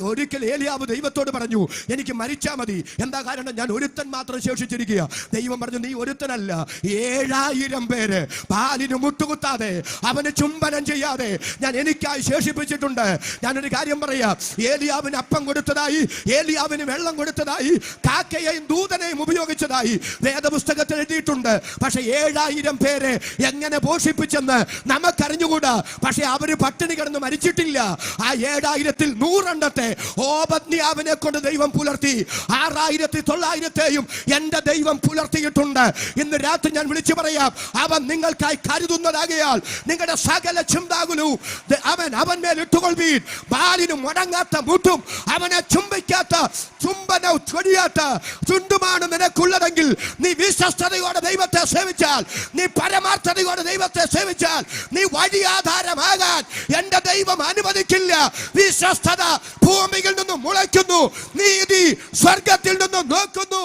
ഒരിക്കൽ ഏലിയാവ് ദൈവത്തോട് പറഞ്ഞു, എനിക്ക് മരിച്ചാൽ മതി. എന്താ കാരണം? ഞാൻ ഒരുത്തൻ മാത്രം ശേഷിച്ചിരിക്കുക. ദൈവം പറഞ്ഞു, നീ ഒരുത്തനല്ല, 7000 പേര് പാലിന് മുട്ടുകുത്താതെ, അവന് ചുംബനം ചെയ്യാതെ ഞാൻ എനിക്കായി ശേഷിപ്പിച്ചിട്ടുണ്ട്. ഞാനൊരു കാര്യം പറയാം, ഏലിയാവിന് അപ്പം കൊടുത്തതായി, ഏലിയാവിന് വെള്ളം കൊടുത്തതായി, കാക്കയെയും ദൂതനെയും ഉപയോഗിച്ചതായി വേദപുസ്തകത്തിൽ എഴുതിയിട്ടുണ്ട്. പക്ഷെ 7000 പേരെ എങ്ങനെ പോഷിപ്പിച്ചെന്ന് നമുക്കറിഞ്ഞുകൂടാ. പക്ഷെ അവര് പട്ടിണി കിടന്ന് മരിച്ചിട്ടില്ല. ആ 7000-ൽ 100 എണ്ണത്തെ ഓബദ്യാവിനെ കൊണ്ട് ദൈവം പുലർത്തി. 6900-യും എന്റെ ദൈവം പുലർത്തിയിട്ടുണ്ട്. ഇന്ന് രാത്രി ഞാൻ വിളിച്ചു പറയാം, അവൻ നിങ്ങൾക്കായി കരുതുന്നതാകയാൽ നിങ്ങളുടെ സകല ചിന്താകുലവും അവൻ മേൽ ഇട്ടുകൊള്ളുവീൻ. ബാലിന് മുടങ്ങാത്ത മുട്ടും അവനെ ചുംബിക്കാത്ത ചുംബനം ചൊടിയാത്ത ചുണ്ടുമാണ് നിനക്കുള്ളതെങ്കിൽ, നീ വിശ്വസ്തയോടെ ദൈവത്തെ സേവിച്ചാൽ, നീ പരമാർത്ഥതയോടെ ദൈവത്തെ സേവിച്ചാൽ, നീ വഴിയാധാരമാകാൻ എന്റെ ദൈവം അനുവദിക്കില്ല. വിശ്വസ്തത ഭൂമിയിൽ നിന്നും മുളയ്ക്കുന്നു, നീതി സ്വർഗത്തിൽ നിന്നും നോക്കുന്നു.